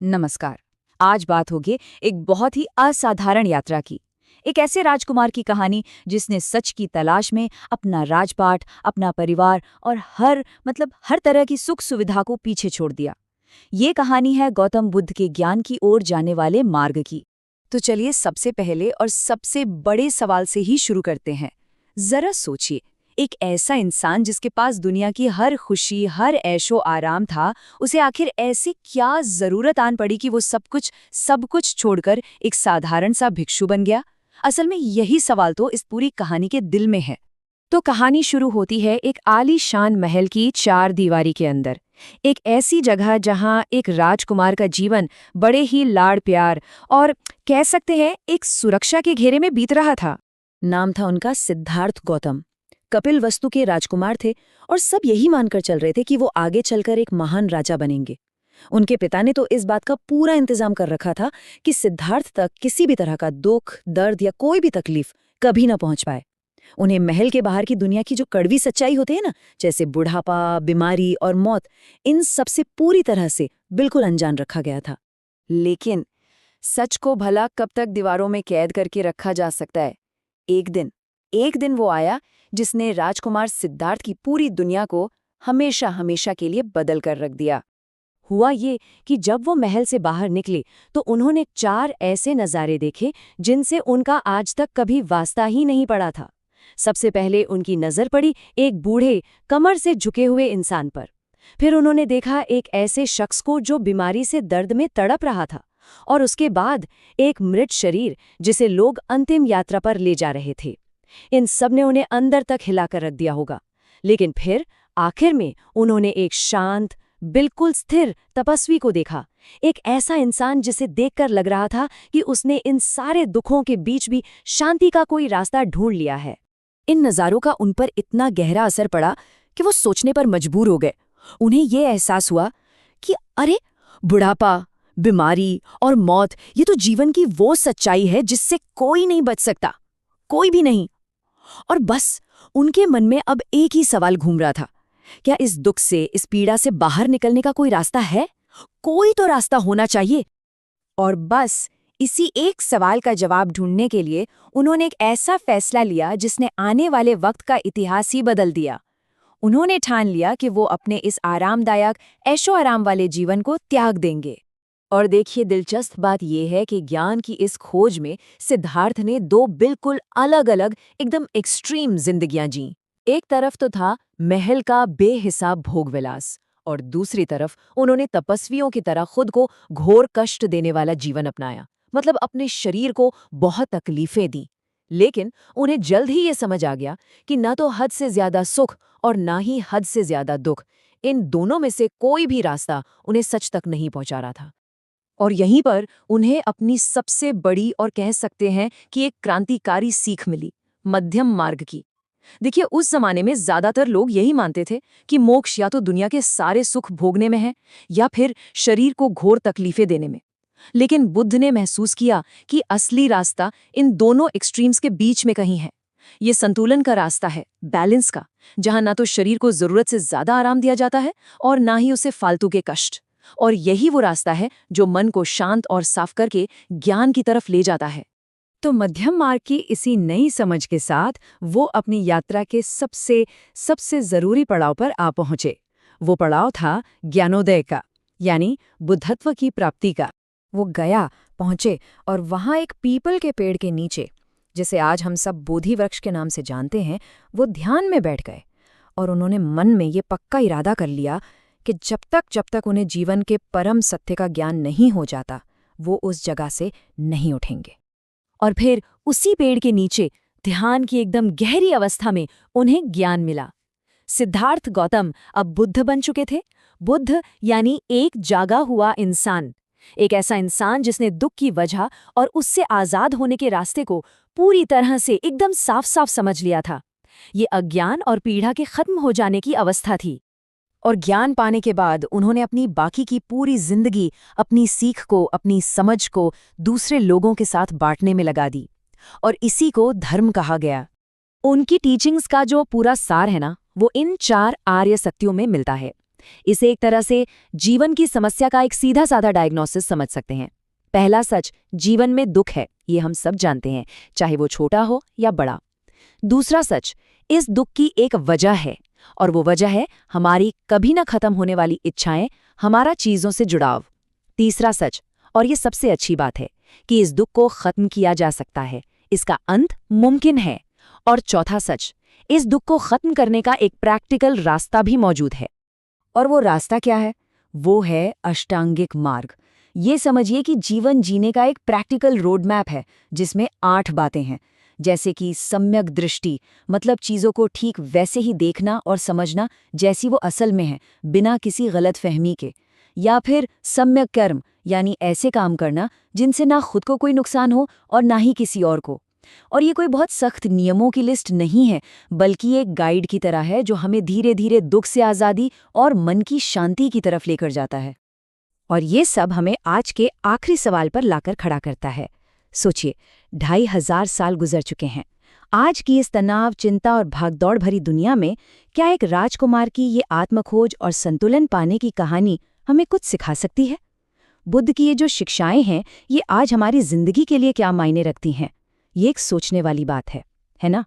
नमस्कार। आज बात होगी एक बहुत ही असाधारण यात्रा की। एक ऐसे राजकुमार की कहानी जिसने सच की तलाश में अपना राजपाट, अपना परिवार और हर तरह की सुख सुविधा को पीछे छोड़ दिया। ये कहानी है गौतम बुद्ध के ज्ञान की ओर जाने वाले मार्ग की। तो चलिए सबसे पहले और सबसे बड़े सवाल से ही शुरू करते हैं। जरा सोचिए, एक ऐसा इंसान जिसके पास दुनिया की हर खुशी, हर ऐशो आराम था, उसे आखिर ऐसी क्या जरूरत आन पड़ी कि वो सब कुछ छोड़कर एक साधारण सा भिक्षु बन गया? असल में यही सवाल तो इस पूरी कहानी के दिल में है। तो कहानी शुरू होती है एक आलीशान महल की चार दीवारी के अंदर। एक ऐसी जगह जहां एक राजकुमार का जीवन बड़े ही लाड़ प्यार और कह सकते हैं एक सुरक्षा के घेरे में बीत रहा था। नाम था उनका सिद्धार्थ गौतम। कपिल वस्तु के राजकुमार थे और सब यही मानकर चल रहे थे कि वो आगे चलकर एक महान राजा बनेंगे। उनके पिता ने तो इस बात का पूरा इंतजाम कर रखा था कि सिद्धार्थ तक किसी भी तरह का दुख, दर्द या कोई भी तकलीफ कभी न पहुंच पाए। उन्हें महल के बाहर की दुनिया की जो कड़वी सच्चाई होती है ना, जैसे बुढ़ापा, बीमारी और मौत, इन सब से पूरी तरह से बिल्कुल अनजान रखा गया था। लेकिन सच को भला कब तक दीवारों में कैद करके रखा जा सकता है? एक दिन वो आया जिसने राजकुमार सिद्धार्थ की पूरी दुनिया को हमेशा हमेशा के लिए बदल कर रख दिया। हुआ ये कि जब वो महल से बाहर निकले तो उन्होंने चार ऐसे नज़ारे देखे जिनसे उनका आज तक कभी वास्ता ही नहीं पड़ा था। सबसे पहले उनकी नज़र पड़ी एक बूढ़े, कमर से झुके हुए इंसान पर। फिर उन्होंने देखा एक ऐसे शख्स को जो बीमारी से दर्द में तड़प रहा था, और उसके बाद एक मृत शरीर जिसे लोग अंतिम यात्रा पर ले जा रहे थे। इन सब ने उन्हें अंदर तक हिलाकर रख दिया होगा। लेकिन फिर आखिर में उन्होंने एक शांत, बिल्कुल स्थिर तपस्वी को देखा। एक ऐसा इंसान जिसे देखकर लग रहा था कि उसने इन सारे दुखों के बीच भी शांति का कोई रास्ता ढूंढ लिया है। इन नज़ारों का उन पर इतना गहरा असर पड़ा कि वो सोचने पर मजबूर हो गए। उन्हें ये एहसास हुआ कि अरे, बुढ़ापा, बीमारी और मौत, ये तो जीवन की वो सच्चाई है जिससे कोई नहीं बच सकता, कोई भी नहीं। और बस उनके मन में अब एक ही सवाल घूम रहा था, क्या इस दुख से, इस पीड़ा से बाहर निकलने का कोई रास्ता है? कोई तो रास्ता होना चाहिए। और बस इसी एक सवाल का जवाब ढूंढने के लिए उन्होंने एक ऐसा फैसला लिया जिसने आने वाले वक्त का इतिहास ही बदल दिया। उन्होंने ठान लिया कि वो अपने इस आरामदायक, ऐशो आराम वाले जीवन को त्याग देंगे। और देखिए, दिलचस्प बात यह है कि ज्ञान की इस खोज में सिद्धार्थ ने दो बिल्कुल अलग-अलग, एकदम एक्सट्रीम जिंदगियां जी। एक तरफ तो था महल का बेहिसाब भोगविलास, और दूसरी तरफ उन्होंने तपस्वियों की तरह खुद को घोर कष्ट देने वाला जीवन अपनाया। मतलब अपने शरीर को बहुत तकलीफें दी। लेकिन उन्हें जल्द ही ये समझ आ गया कि न तो हद से ज्यादा सुख और ना ही हद से ज्यादा दुख, इन दोनों में से कोई भी रास्ता उन्हें सच तक नहीं पहुंचा रहा था। और यहीं पर उन्हें अपनी सबसे बड़ी और कह सकते हैं कि एक क्रांतिकारी सीख मिली, मध्यम मार्ग की। देखिए, उस जमाने में ज्यादातर लोग यही मानते थे कि मोक्ष या तो दुनिया के सारे सुख भोगने में है या फिर शरीर को घोर तकलीफें देने में। लेकिन बुद्ध ने महसूस किया कि असली रास्ता इन दोनों एक्सट्रीम्स के बीच में कहीं है। ये संतुलन का रास्ता है, बैलेंस का, जहां ना तो शरीर को जरूरत से ज्यादा आराम दिया जाता है और ना ही उसे फालतू के कष्ट। और यही वो रास्ता है जो मन को शांत और साफ करके ज्ञान की तरफ ले जाता है। तो मध्यम मार्ग की इसी नई समझ के साथ वो अपनी यात्रा के सबसे सबसे जरूरी पड़ाव पर आ पहुंचे। वो पड़ाव था ज्ञानोदय का, यानी बुद्धत्व की प्राप्ति का। वो गया, पहुंचे और वहां एक पीपल के पेड़ के नीचे, जिसे आज हम सब बोधि वृक्ष के नाम से जानते हैं, वो ध्यान में बैठ गए। और उन्होंने मन में ये पक्का इरादा कर लिया कि जब तक उन्हें जीवन के परम सत्य का ज्ञान नहीं हो जाता, वो उस जगह से नहीं उठेंगे। और फिर उसी पेड़ के नीचे, ध्यान की एकदम गहरी अवस्था में, उन्हें ज्ञान मिला। सिद्धार्थ गौतम अब बुद्ध बन चुके थे। बुद्ध यानी एक जागा हुआ इंसान, एक ऐसा इंसान जिसने दुख की वजह और उससे आजाद होने के रास्ते को पूरी तरह से एकदम साफ साफ समझ लिया था। ये अज्ञान और पीड़ा के खत्म हो जाने की अवस्था थी। और ज्ञान पाने के बाद उन्होंने अपनी बाकी की पूरी जिंदगी अपनी सीख को, अपनी समझ को दूसरे लोगों के साथ बांटने में लगा दी। और इसी को धर्म कहा गया। उनकी टीचिंग्स का जो पूरा सार है ना, वो इन चार आर्य सत्यों में मिलता है। इसे एक तरह से जीवन की समस्या का एक सीधा साधा डायग्नोसिस समझ सकते हैं। पहला सच, जीवन में दुख है, ये हम सब जानते हैं, चाहे वो छोटा हो या बड़ा। दूसरा सच, इस दुख की एक वजह है, और वो वजह है हमारी कभी न खत्म होने वाली इच्छाएं, हमारा चीजों से जुड़ाव। तीसरा सच, और ये सबसे अच्छी बात है, कि इस दुख को खत्म किया जा सकता है, इसका अंत मुमकिन है। और चौथा सच, इस दुख को खत्म करने का एक प्रैक्टिकल रास्ता भी मौजूद है। और वो रास्ता क्या है? वो है अष्टांगिक मार्ग। ये समझिए कि जीवन जीने का एक प्रैक्टिकल रोड मैप है, जिसमें 8 बातें हैं, जैसे कि सम्यक दृष्टि, मतलब चीज़ों को ठीक वैसे ही देखना और समझना जैसी वो असल में है, बिना किसी गलतफहमी के। या फिर सम्यक कर्म, यानी ऐसे काम करना जिनसे ना खुद को कोई नुकसान हो और ना ही किसी और को। और ये कोई बहुत सख्त नियमों की लिस्ट नहीं है, बल्कि एक गाइड की तरह है जो हमें धीरे धीरे दुख से आज़ादी और मन की शांति की तरफ लेकर जाता है। और ये सब हमें आज के आखिरी सवाल पर लाकर खड़ा करता है। सोचिए, 2500 साल गुजर चुके हैं। आज की इस तनाव, चिंता और भागदौड़ भरी दुनिया में क्या एक राजकुमार की ये आत्मखोज और संतुलन पाने की कहानी हमें कुछ सिखा सकती है? बुद्ध की ये जो शिक्षाएं हैं, ये आज हमारी जिंदगी के लिए क्या मायने रखती हैं? ये एक सोचने वाली बात है ना?